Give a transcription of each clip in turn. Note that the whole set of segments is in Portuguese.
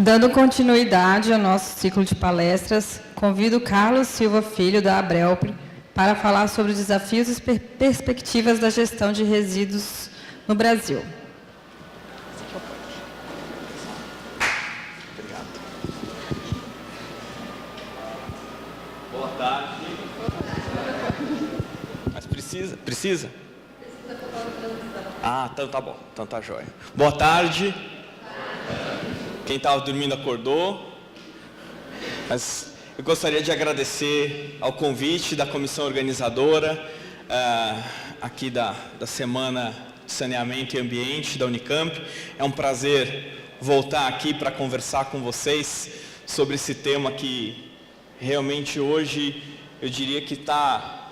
Dando continuidade ao nosso ciclo de palestras, convido Carlos Silva Filho, da Abrelpre, para falar sobre os desafios e perspectivas da gestão de resíduos no Brasil. Obrigado. Boa tarde. Mas precisa? Precisa? Ah, então tá bom. Então tá jóia. Boa tarde. Quem estava dormindo acordou. Mas eu gostaria de agradecer ao convite da comissão organizadora aqui da Semana de Saneamento e Ambiente da Unicamp. É um prazer voltar aqui para conversar com vocês sobre esse tema que realmente hoje eu diria que está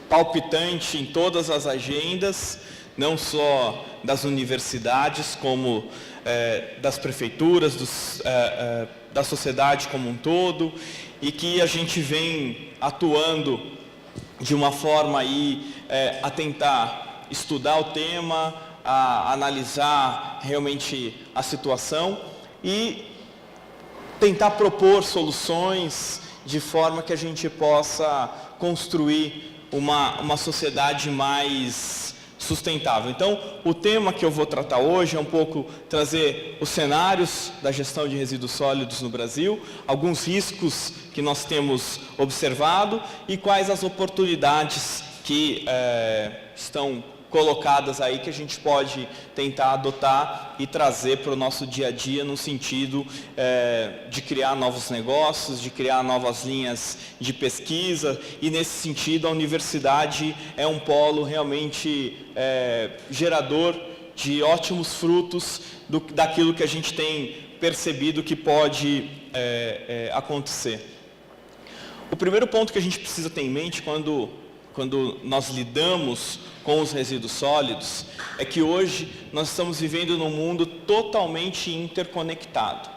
palpitante em todas as agendas, não só das universidades, como das prefeituras, da sociedade como um todo, e que a gente vem atuando de uma forma aí a tentar estudar o tema, a analisar realmente a situação e tentar propor soluções de forma que a gente possa construir uma sociedade mais sustentável. Então, o tema que eu vou tratar hoje é um pouco trazer os cenários da gestão de resíduos sólidos no Brasil, alguns riscos que nós temos observado e quais as oportunidades que estão colocadas aí que a gente pode tentar adotar e trazer para o nosso dia a dia no sentido de criar novos negócios, de criar novas linhas de pesquisa, e nesse sentido a universidade é um polo realmente gerador de ótimos frutos daquilo que a gente tem percebido que pode acontecer. O primeiro ponto que a gente precisa ter em mente quando nós lidamos com os resíduos sólidos, é que hoje nós estamos vivendo num mundo totalmente interconectado.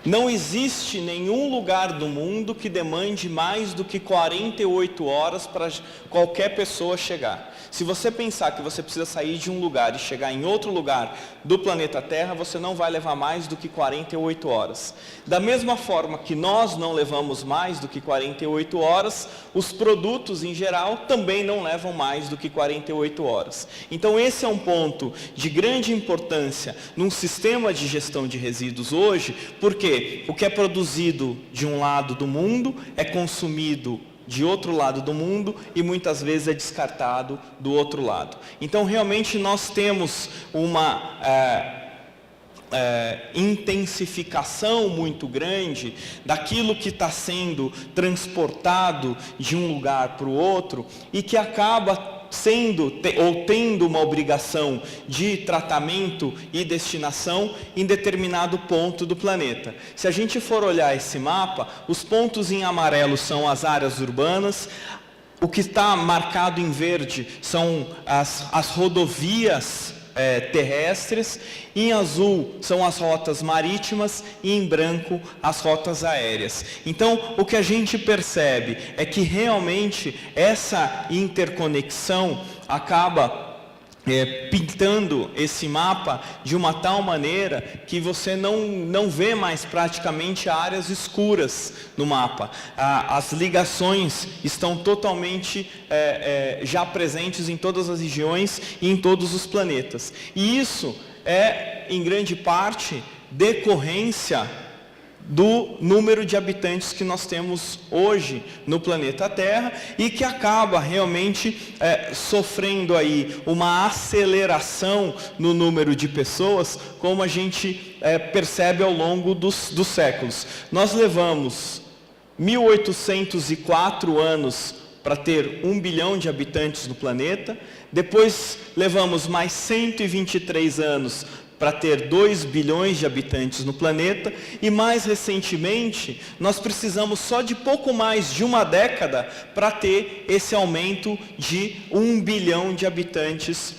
Não existe nenhum lugar do mundo que demande mais do que 48 horas para qualquer pessoa chegar. Se você pensar que você precisa sair de um lugar e chegar em outro lugar do planeta Terra, você não vai levar mais do que 48 horas. Da mesma forma que nós não levamos mais do que 48 horas, os produtos em geral também não levam mais do que 48 horas. Então esse é um ponto de grande importância num sistema de gestão de resíduos hoje, porque o que é produzido de um lado do mundo é consumido de outro lado do mundo e muitas vezes é descartado do outro lado. Então realmente nós temos uma intensificação muito grande daquilo que está sendo transportado de um lugar para o outro e que acaba tendo uma obrigação de tratamento e destinação em determinado ponto do planeta. Se a gente for olhar esse mapa, os pontos em amarelo são as áreas urbanas, o que está marcado em verde são as rodovias terrestres, em azul são as rotas marítimas e em branco as rotas aéreas. Então, o que a gente percebe é que realmente essa interconexão acaba pintando esse mapa de uma tal maneira que você não vê mais praticamente áreas escuras no mapa. As ligações estão totalmente já presentes em todas as regiões e em todos os planetas. E isso é, em grande parte, decorrência do número de habitantes que nós temos hoje no planeta Terra e que acaba realmente sofrendo aí uma aceleração no número de pessoas, como a gente percebe ao longo dos séculos. Nós levamos 1804 anos para ter 1 bilhão de habitantes no planeta, depois levamos mais 123 anos para ter 2 bilhões de habitantes no planeta, e mais recentemente nós precisamos só de pouco mais de uma década para ter esse aumento de 1 bilhão de habitantes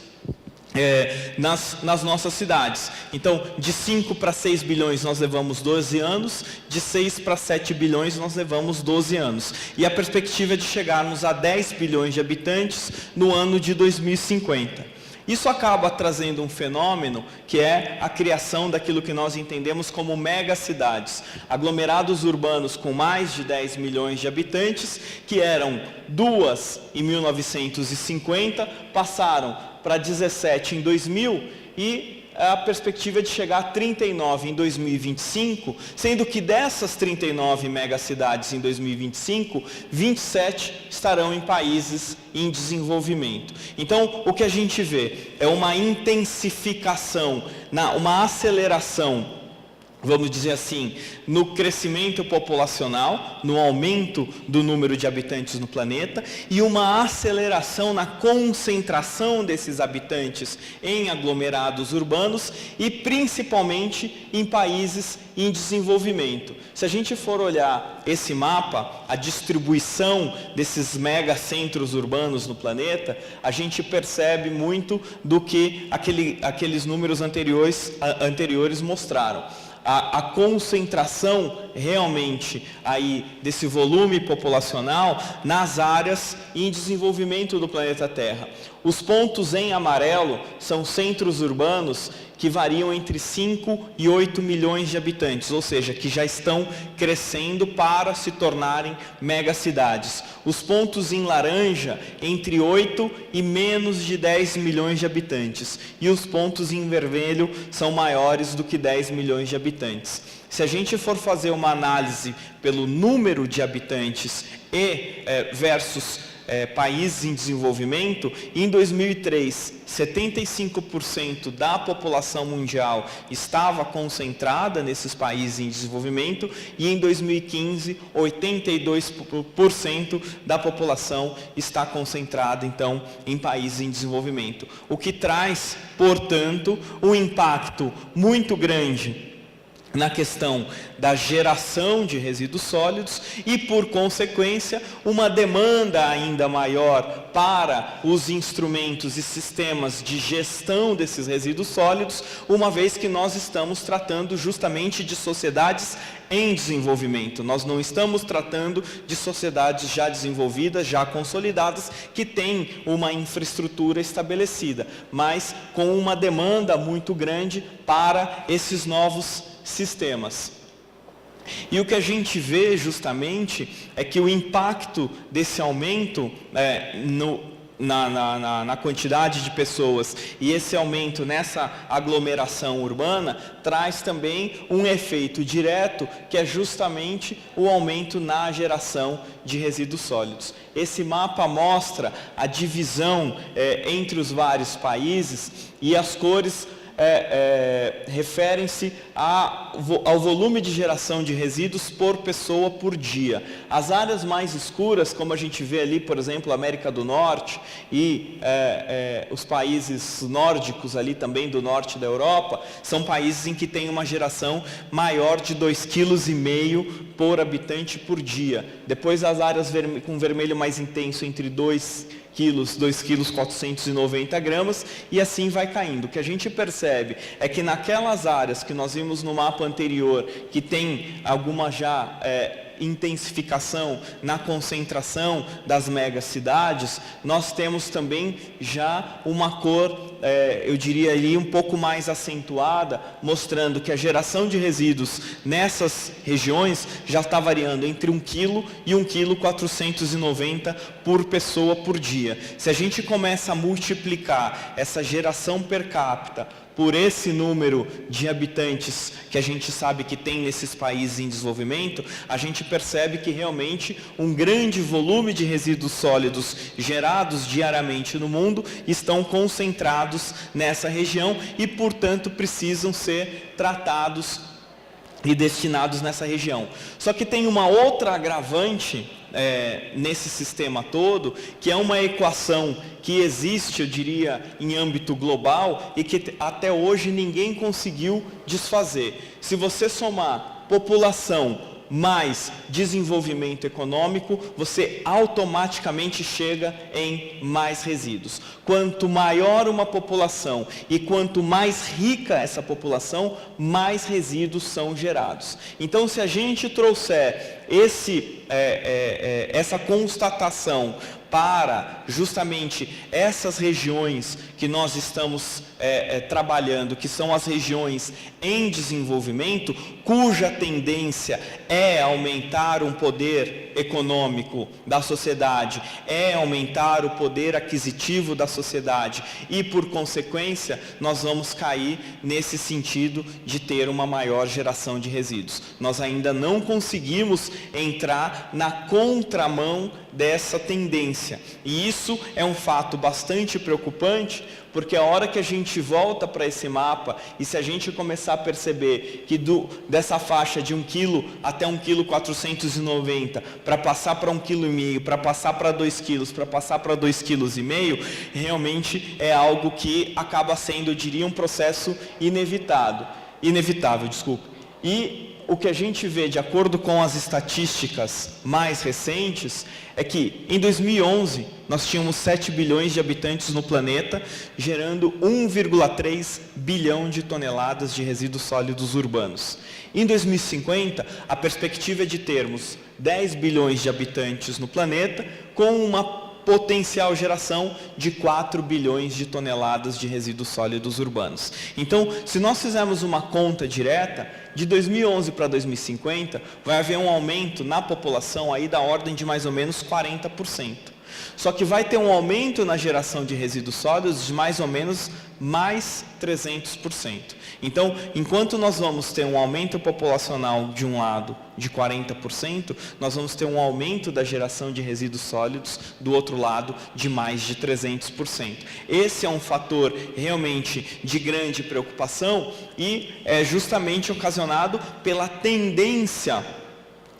nas nossas cidades. Então, de 5 para 6 bilhões nós levamos 12 anos, de 6 para 7 bilhões nós levamos 12 anos. E a perspectiva é de chegarmos a 10 bilhões de habitantes no ano de 2050. Isso acaba trazendo um fenômeno que é a criação daquilo que nós entendemos como megacidades, aglomerados urbanos com mais de 10 milhões de habitantes, que eram 2 em 1950, passaram para 17 em 2000 e a perspectiva de chegar a 39 em 2025, sendo que dessas 39 megacidades em 2025, 27 estarão em países em desenvolvimento. Então, o que a gente vê é uma intensificação, uma aceleração, vamos dizer assim, no crescimento populacional, no aumento do número de habitantes no planeta e uma aceleração na concentração desses habitantes em aglomerados urbanos e principalmente em países em desenvolvimento. Se a gente for olhar esse mapa, a distribuição desses megacentros urbanos no planeta, a gente percebe muito do que aqueles números anteriores mostraram. A concentração realmente aí desse volume populacional nas áreas em desenvolvimento do planeta Terra. Os pontos em amarelo são centros urbanos que variam entre 5 e 8 milhões de habitantes, ou seja, que já estão crescendo para se tornarem megacidades. Os pontos em laranja, entre 8 e menos de 10 milhões de habitantes. E os pontos em vermelho são maiores do que 10 milhões de habitantes. Se a gente for fazer uma análise pelo número de habitantes versus países em desenvolvimento, em 2003, 75% da população mundial estava concentrada nesses países em desenvolvimento e em 2015, 82% da população está concentrada, então, em países em desenvolvimento. O que traz, portanto, um impacto muito grande na questão da geração de resíduos sólidos e, por consequência, uma demanda ainda maior para os instrumentos e sistemas de gestão desses resíduos sólidos, uma vez que nós estamos tratando justamente de sociedades em desenvolvimento. Nós não estamos tratando de sociedades já desenvolvidas, já consolidadas, que têm uma infraestrutura estabelecida, mas com uma demanda muito grande para esses novos sistemas. E o que a gente vê justamente é que o impacto desse aumento na quantidade de pessoas e esse aumento nessa aglomeração urbana traz também um efeito direto, que é justamente o aumento na geração de resíduos sólidos. Esse mapa mostra a divisão entre os vários países e as cores referem-se ao volume de geração de resíduos por pessoa por dia. As áreas mais escuras, como a gente vê ali, por exemplo, a América do Norte e os países nórdicos ali também do norte da Europa, são países em que tem uma geração maior de 2,5 kg por habitante por dia. Depois as áreas com vermelho mais intenso entre 2 quilos, 2,490 kg, e assim vai caindo. O que a gente percebe é que naquelas áreas que nós vimos no mapa anterior, que tem alguma já intensificação na concentração das megacidades, nós temos também já uma cor, eu diria ali, um pouco mais acentuada, mostrando que a geração de resíduos nessas regiões já está variando entre 1 kg e 1,490 kg por pessoa por dia. Se a gente começa a multiplicar essa geração per capita por esse número de habitantes que a gente sabe que tem nesses países em desenvolvimento, a gente percebe que realmente um grande volume de resíduos sólidos gerados diariamente no mundo estão concentrados nessa região e, portanto, precisam ser tratados e destinados nessa região. Só que tem uma outra agravante nesse sistema todo, que é uma equação que existe, eu diria, em âmbito global e que até hoje ninguém conseguiu desfazer. Se você somar população mais desenvolvimento econômico, você automaticamente chega em mais resíduos. Quanto maior uma população e quanto mais rica essa população, mais resíduos são gerados. Então, se a gente trouxer essa constatação para justamente essas regiões que nós estamos trabalhando, que são as regiões em desenvolvimento, cuja tendência é aumentar o poder econômico da sociedade, é aumentar o poder aquisitivo da sociedade e, por consequência, nós vamos cair nesse sentido de ter uma maior geração de resíduos. Nós ainda não conseguimos entrar na contramão dessa tendência. E isso é um fato bastante preocupante, porque a hora que a gente volta para esse mapa, e se a gente começar a perceber que dessa faixa de 1 kg até 1,490 kg, para passar para 1,5 kg, para passar para 2 kg, para passar para 2,5 kg, realmente é algo que acaba sendo, eu diria, um processo inevitável. E o que a gente vê, de acordo com as estatísticas mais recentes, é que em 2011 nós tínhamos 7 bilhões de habitantes no planeta, gerando 1,3 bilhão de toneladas de resíduos sólidos urbanos. Em 2050, a perspectiva é de termos 10 bilhões de habitantes no planeta, com uma potencial geração de 4 bilhões de toneladas de resíduos sólidos urbanos. Então, se nós fizermos uma conta direta, de 2011 para 2050, vai haver um aumento na população aí da ordem de mais ou menos 40%. Só que vai ter um aumento na geração de resíduos sólidos de mais ou menos mais 300%. Então, enquanto nós vamos ter um aumento populacional de um lado de 40%, nós vamos ter um aumento da geração de resíduos sólidos do outro lado de mais de 300%. Esse é um fator realmente de grande preocupação e é justamente ocasionado pela tendência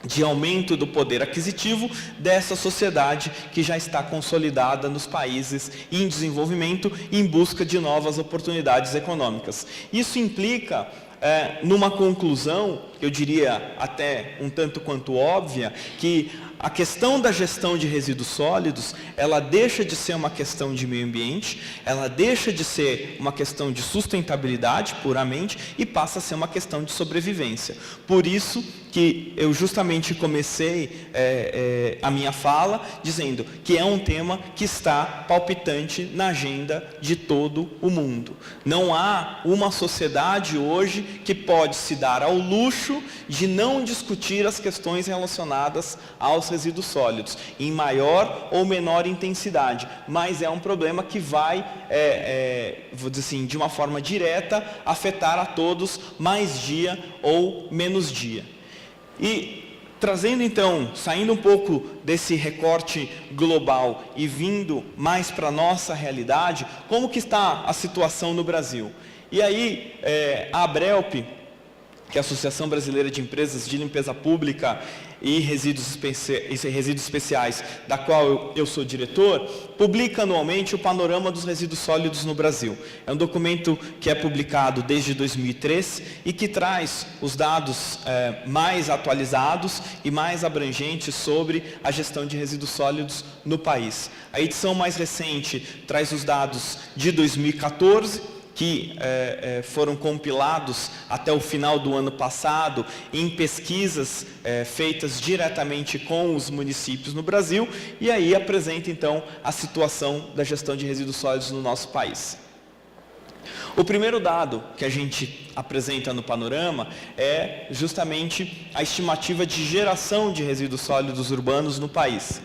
de aumento do poder aquisitivo dessa sociedade que já está consolidada nos países em desenvolvimento em busca de novas oportunidades econômicas. Isso implica numa conclusão, eu diria até um tanto quanto óbvia, que a questão da gestão de resíduos sólidos, ela deixa de ser uma questão de meio ambiente, ela deixa de ser uma questão de sustentabilidade puramente e passa a ser uma questão de sobrevivência. Por isso que eu justamente comecei a minha fala dizendo que é um tema que está palpitante na agenda de todo o mundo. Não há uma sociedade hoje que pode se dar ao luxo de não discutir as questões relacionadas aos resíduos sólidos, em maior ou menor intensidade, mas é um problema que vai, vou dizer assim, de uma forma direta, afetar a todos, mais dia ou menos dia. E trazendo então, saindo um pouco desse recorte global e vindo mais para a nossa realidade, como que está a situação no Brasil? E aí, a ABRELP, que é a Associação Brasileira de Empresas de Limpeza Pública e Resíduos Especiais, da qual eu sou diretor, publica anualmente o Panorama dos Resíduos Sólidos no Brasil. É um documento que é publicado desde 2003 e que traz os dados mais atualizados e mais abrangentes sobre a gestão de resíduos sólidos no país. A edição mais recente traz os dados de 2014, que foram compilados até o final do ano passado em pesquisas feitas diretamente com os municípios no Brasil, e aí apresenta então a situação da gestão de resíduos sólidos no nosso país. O primeiro dado que a gente apresenta no panorama é justamente a estimativa de geração de resíduos sólidos urbanos no país.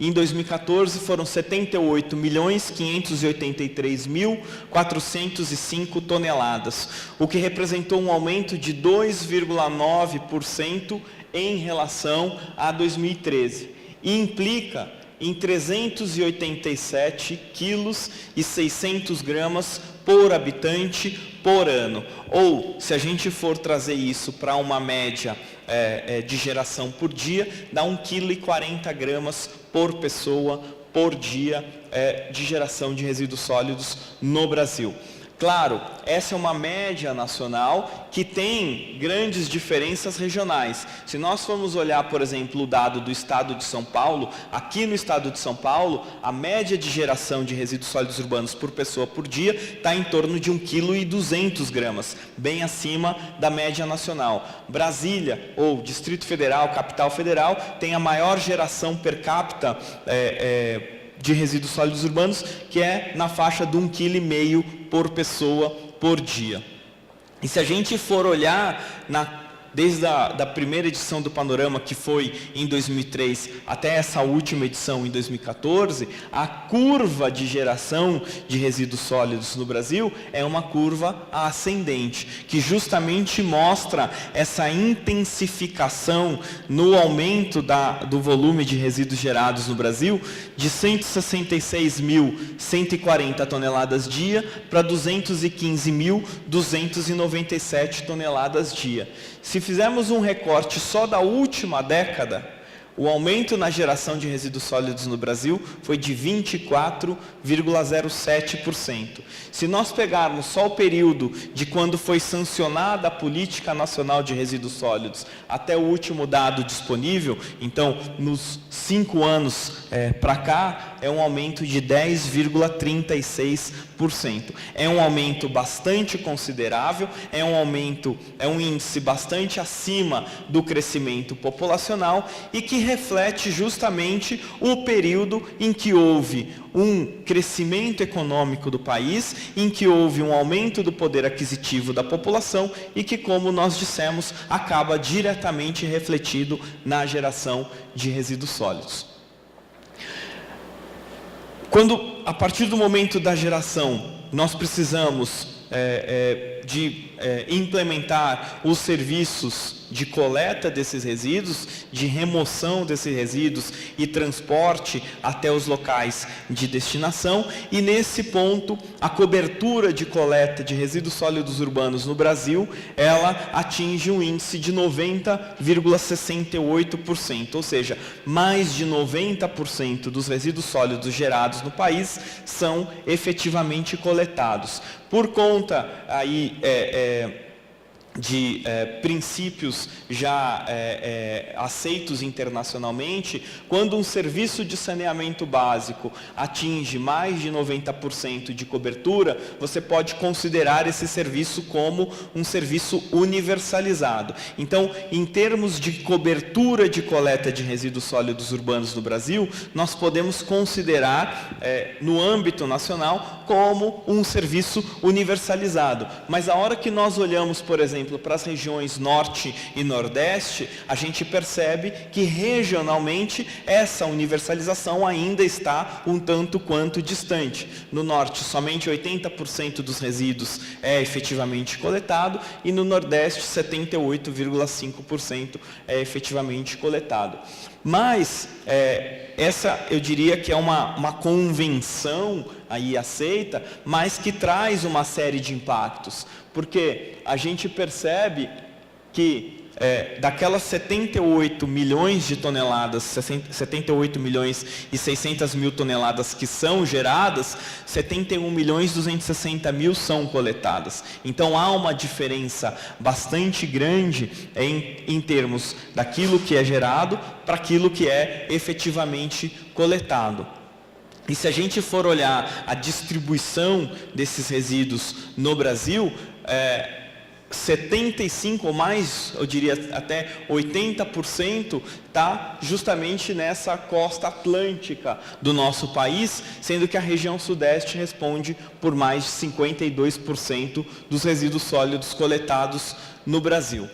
Em 2014 foram 78.583.405 toneladas, o que representou um aumento de 2,9% em relação a 2013 e implica em 387 quilos e 600 gramas por habitante por ano. Ou, se a gente for trazer isso para uma média de geração por dia, dá 1,40 kg por pessoa por dia de geração de resíduos sólidos no Brasil. Claro, essa é uma média nacional que tem grandes diferenças regionais. Se nós formos olhar, por exemplo, o dado do estado de São Paulo, aqui no estado de São Paulo, a média de geração de resíduos sólidos urbanos por pessoa por dia está em torno de 1,2 kg, bem acima da média nacional. Brasília, ou Distrito Federal, Capital Federal, tem a maior geração per capita de resíduos sólidos urbanos, que é na faixa de 1,5 kg por pessoa por dia. E se a gente for olhar desde a primeira edição do Panorama, que foi em 2003, até essa última edição em 2014, a curva de geração de resíduos sólidos no Brasil é uma curva ascendente, que justamente mostra essa intensificação no aumento do volume de resíduos gerados no Brasil, de 166.140 toneladas dia para 215.297 toneladas dia. Se fizermos um recorte só da última década, o aumento na geração de resíduos sólidos no Brasil foi de 24,07%. Se nós pegarmos só o período de quando foi sancionada a Política Nacional de Resíduos Sólidos até o último dado disponível, então nos 5 anos para cá, é um aumento de 10,36%. É um aumento bastante considerável, é um índice bastante acima do crescimento populacional e que reflete justamente o período em que houve um crescimento econômico do país, em que houve um aumento do poder aquisitivo da população e que, como nós dissemos, acaba diretamente refletido na geração de resíduos sólidos. Quando, a partir do momento da geração, nós precisamos implementar os serviços de coleta desses resíduos, de remoção desses resíduos e transporte até os locais de destinação, e nesse ponto a cobertura de coleta de resíduos sólidos urbanos no Brasil, ela atinge um índice de 90,68%, ou seja, mais de 90% dos resíduos sólidos gerados no país são efetivamente coletados. Por conta aí de princípios já aceitos internacionalmente, quando um serviço de saneamento básico atinge mais de 90% de cobertura, você pode considerar esse serviço como um serviço universalizado. Então, em termos de cobertura de coleta de resíduos sólidos urbanos no Brasil, nós podemos considerar, no âmbito nacional, como um serviço universalizado. Mas a hora que nós olhamos, por exemplo, para as regiões Norte e Nordeste, a gente percebe que regionalmente essa universalização ainda está um tanto quanto distante. No Norte, somente 80% dos resíduos é efetivamente coletado e no Nordeste, 78,5% é efetivamente coletado. Mas essa eu diria que é uma convenção aí aceita, mas que traz uma série de impactos, porque a gente percebe que daquelas 78 milhões de toneladas, 78 milhões e 600 mil toneladas que são geradas, 71 milhões e 260 mil são coletadas. Então há uma diferença bastante grande em termos daquilo que é gerado para aquilo que é efetivamente coletado. E se a gente for olhar a distribuição desses resíduos no Brasil, 75 ou mais, eu diria até 80%, está justamente nessa costa atlântica do nosso país, sendo que a região sudeste responde por mais de 52% dos resíduos sólidos coletados no Brasil.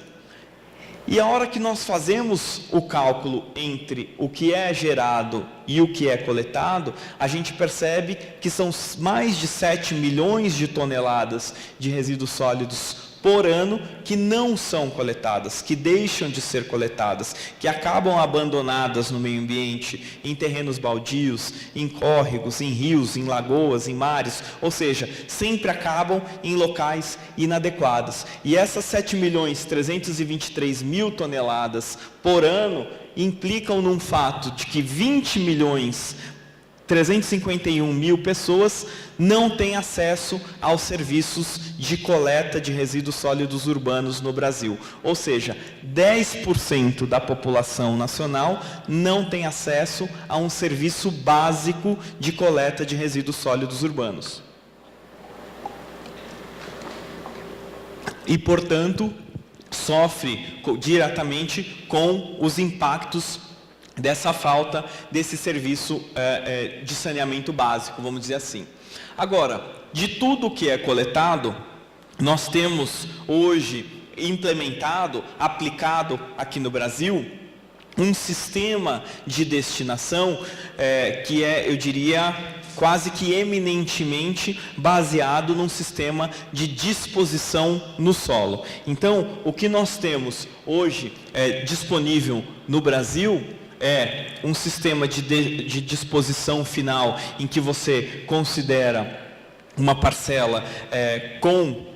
E a hora que nós fazemos o cálculo entre o que é gerado e o que é coletado, a gente percebe que são mais de 7 milhões de toneladas de resíduos sólidos por ano que não são coletadas, que deixam de ser coletadas, que acabam abandonadas no meio ambiente, em terrenos baldios, em córregos, em rios, em lagoas, em mares, ou seja, sempre acabam em locais inadequados. E essas 7.323.000 toneladas por ano implicam num fato de que 20.351.000 pessoas não têm acesso aos serviços de coleta de resíduos sólidos urbanos no Brasil. Ou seja, 10% da população nacional não tem acesso a um serviço básico de coleta de resíduos sólidos urbanos. E, portanto, sofre diretamente com os impactos dessa falta desse serviço de saneamento básico, vamos dizer assim. Agora, de tudo que é coletado, nós temos hoje implementado, aplicado aqui no Brasil, um sistema de destinação que é, eu diria, quase que eminentemente baseado num sistema de disposição no solo. Então, o que nós temos hoje disponível no Brasil é um sistema de disposição final em que você considera uma parcela com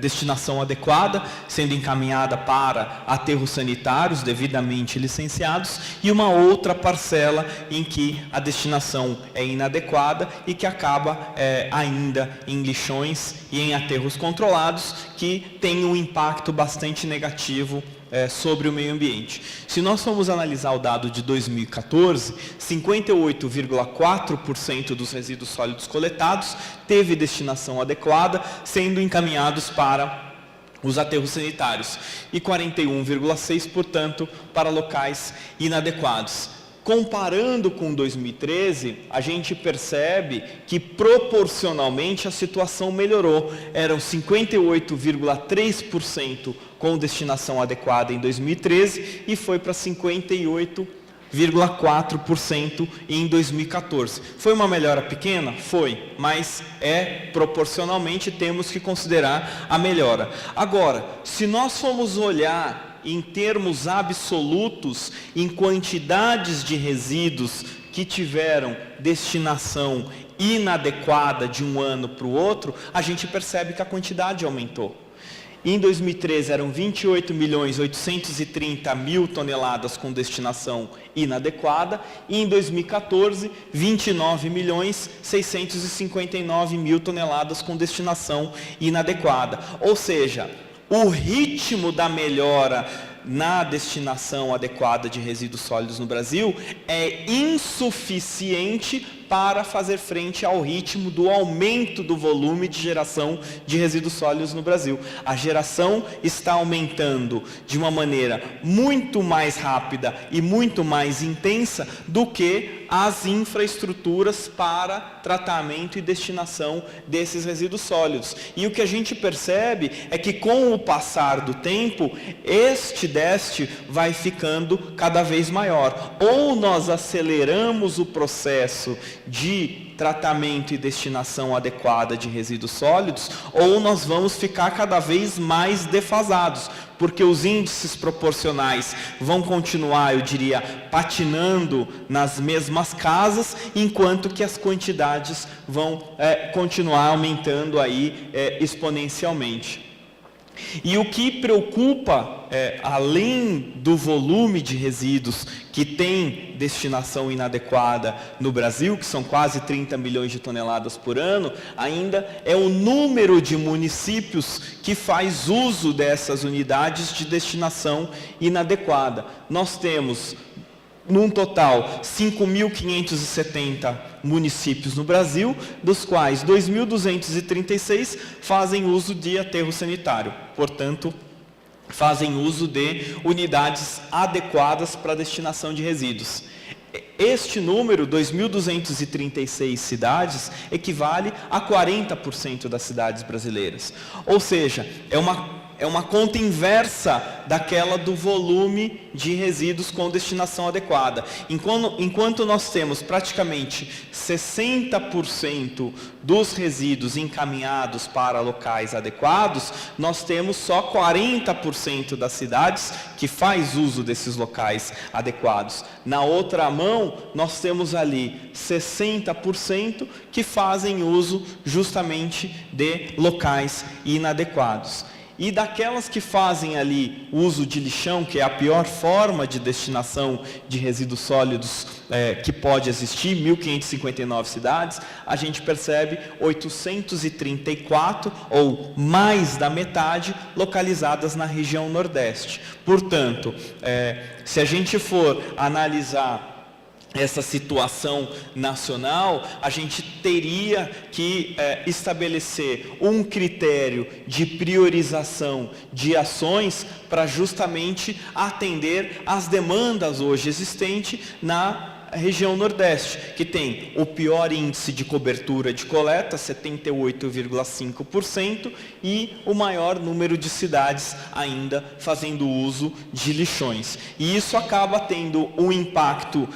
destinação adequada, sendo encaminhada para aterros sanitários devidamente licenciados, e uma outra parcela em que a destinação é inadequada e que acaba ainda em lixões e em aterros controlados, que tem um impacto bastante negativo sobre o meio ambiente. Se nós formos analisar o dado de 2014, 58,4% dos resíduos sólidos coletados teve destinação adequada, sendo encaminhados para os aterros sanitários, e 41,6%, portanto, para locais inadequados. Comparando com 2013, a gente percebe que proporcionalmente a situação melhorou. Eram 58,3% com destinação adequada em 2013 e foi para 58,4% em 2014. Foi uma melhora pequena? Foi, mas proporcionalmente temos que considerar a melhora. Agora, se nós formos olhar em termos absolutos, em quantidades de resíduos que tiveram destinação inadequada de um ano para o outro, a gente percebe que a quantidade aumentou. Em 2013 eram 28.830.000 toneladas com destinação inadequada, e em 2014, 29.659.000 toneladas com destinação inadequada. Ou seja, o ritmo da melhora na destinação adequada de resíduos sólidos no Brasil é insuficiente para fazer frente ao ritmo do aumento do volume de geração de resíduos sólidos no Brasil. A geração está aumentando de uma maneira muito mais rápida e muito mais intensa do que as infraestruturas para tratamento e destinação desses resíduos sólidos. E o que a gente percebe é que, com o passar do tempo, este déficit vai ficando cada vez maior. Ou nós aceleramos o processo de tratamento e destinação adequada de resíduos sólidos, ou nós vamos ficar cada vez mais defasados, porque os índices proporcionais vão continuar, eu diria, patinando nas mesmas casas, enquanto que as quantidades vão continuar aumentando aí exponencialmente. E o que preocupa, além do volume de resíduos que tem destinação inadequada no Brasil, que são quase 30 milhões de toneladas por ano, ainda é o número de municípios que faz uso dessas unidades de destinação inadequada. Nós temos, num total, 5.570 municípios no Brasil, dos quais 2.236 fazem uso de aterro sanitário, portanto, fazem uso de unidades adequadas para a destinação de resíduos. Este número, 2.236 cidades, equivale a 40% das cidades brasileiras. Ou seja, é uma conta inversa daquela do volume de resíduos com destinação adequada. Enquanto nós temos praticamente 60% dos resíduos encaminhados para locais adequados, nós temos só 40% das cidades que faz uso desses locais adequados. Na outra mão, nós temos ali 60% que fazem uso justamente de locais inadequados. E daquelas que fazem ali uso de lixão, que é a pior forma de destinação de resíduos sólidos que pode existir, 1.559 cidades, a gente percebe 834, ou mais da metade, localizadas na região Nordeste. Portanto, se a gente for analisar essa situação nacional, a gente teria que estabelecer um critério de priorização de ações para justamente atender às demandas hoje existentes na região Nordeste, que tem o pior índice de cobertura de coleta, 78,5%, e o maior número de cidades ainda fazendo uso de lixões. E isso acaba tendo um impacto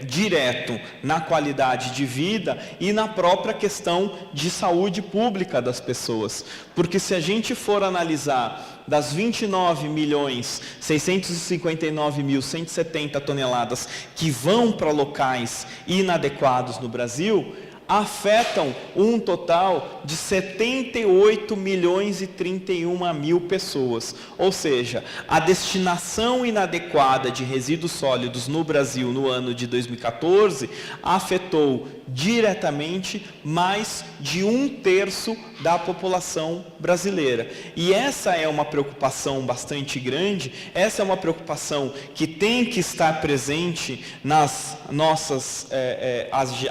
direto na qualidade de vida e na própria questão de saúde pública das pessoas. Porque se a gente for analisar das 29.659.170 toneladas que vão para locais inadequados no Brasil, afetam um total de 78.031.000 pessoas. Ou seja, a destinação inadequada de resíduos sólidos no Brasil no ano de 2014 afetou diretamente mais de 1/3 da população brasileira. E essa é uma preocupação bastante grande, essa é uma preocupação que tem que estar presente nas nossas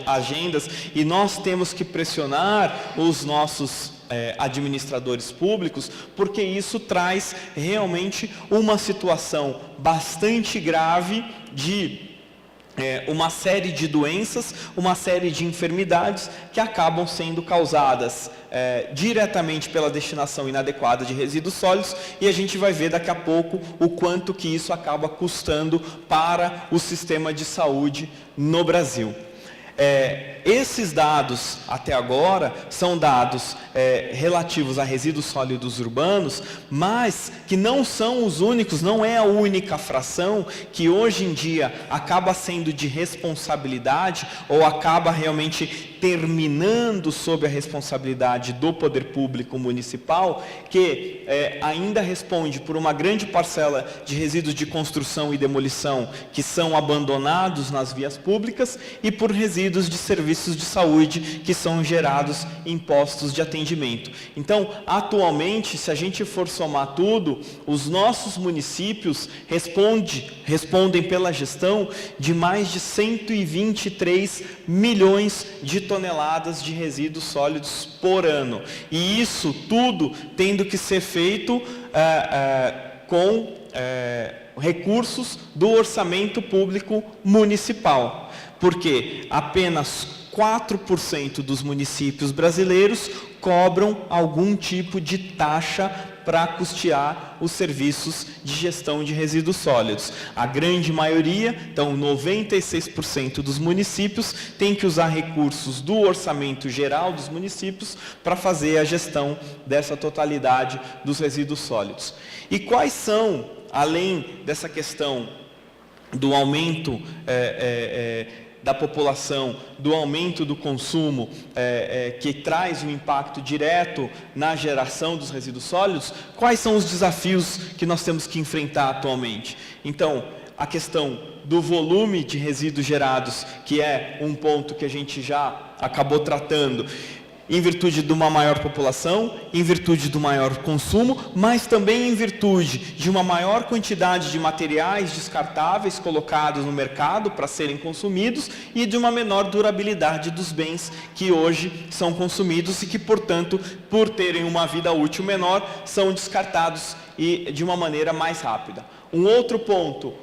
agendas, e nós temos que pressionar os nossos administradores públicos, porque isso traz realmente uma situação bastante grave de uma série de doenças, uma série de enfermidades que acabam sendo causadas diretamente pela destinação inadequada de resíduos sólidos, e a gente vai ver daqui a pouco o quanto que isso acaba custando para o sistema de saúde no Brasil. Esses dados, até agora, são dados relativos a resíduos sólidos urbanos, mas que não são os únicos, não é a única fração que hoje em dia acaba sendo de responsabilidade ou acaba realmente terminando sob a responsabilidade do poder público municipal, que ainda responde por uma grande parcela de resíduos de construção e demolição que são abandonados nas vias públicas e por resíduos de serviços de saúde que são gerados em postos de atendimento. Então, atualmente, se a gente for somar tudo, os nossos municípios respondem pela gestão de mais de 123 milhões de toneladas de resíduos sólidos por ano. E isso tudo tendo que ser feito com recursos do orçamento público municipal. Porque apenas 4% dos municípios brasileiros cobram algum tipo de taxa para custear os serviços de gestão de resíduos sólidos. A grande maioria, então 96% dos municípios, tem que usar recursos do orçamento geral dos municípios para fazer a gestão dessa totalidade dos resíduos sólidos. E quais são, além dessa questão do aumento da população, do aumento do consumo, que traz um impacto direto na geração dos resíduos sólidos, quais são os desafios que nós temos que enfrentar atualmente? Então, a questão do volume de resíduos gerados, que é um ponto que a gente já acabou tratando, em virtude de uma maior população, em virtude do maior consumo, mas também em virtude de uma maior quantidade de materiais descartáveis colocados no mercado para serem consumidos e de uma menor durabilidade dos bens que hoje são consumidos e que, portanto, por terem uma vida útil menor, são descartados e de uma maneira mais rápida. Um outro ponto,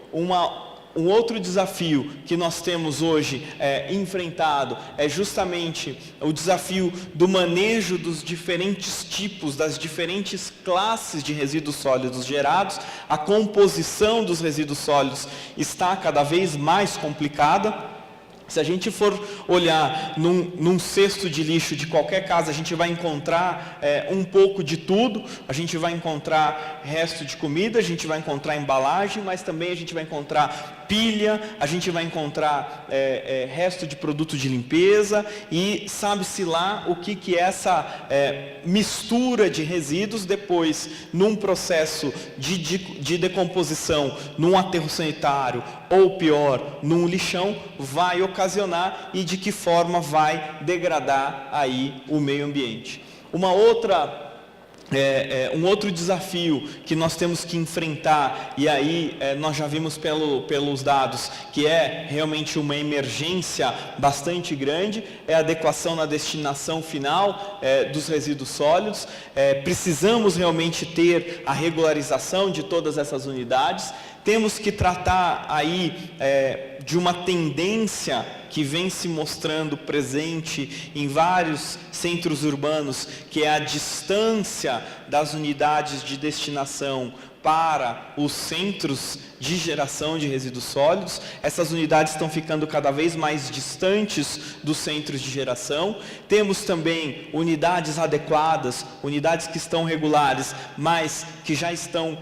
um outro desafio que nós temos hoje enfrentado é justamente o desafio do manejo dos diferentes tipos, das diferentes classes de resíduos sólidos gerados. A composição dos resíduos sólidos está cada vez mais complicada. Se a gente for olhar num cesto de lixo de qualquer casa, a gente vai encontrar um pouco de tudo. A gente vai encontrar resto de comida, a gente vai encontrar embalagem, mas também a gente vai encontrar pilha, a gente vai encontrar resto de produto de limpeza e sabe-se lá o que é essa mistura de resíduos depois, num processo de decomposição, num aterro sanitário ou pior, num lixão, vai ocasionar e de que forma vai degradar aí o meio ambiente. Uma outra Um outro desafio que nós temos que enfrentar, e aí nós já vimos pelos dados, que é realmente uma emergência bastante grande, é a adequação na destinação final dos resíduos sólidos. Precisamos realmente ter a regularização de todas essas unidades. Temos que tratar aí de uma tendência que vem se mostrando presente em vários centros urbanos, que é a distância das unidades de destinação para os centros de geração de resíduos sólidos. Essas unidades estão ficando cada vez mais distantes dos centros de geração. Temos também unidades adequadas, unidades que estão regulares, mas que já estão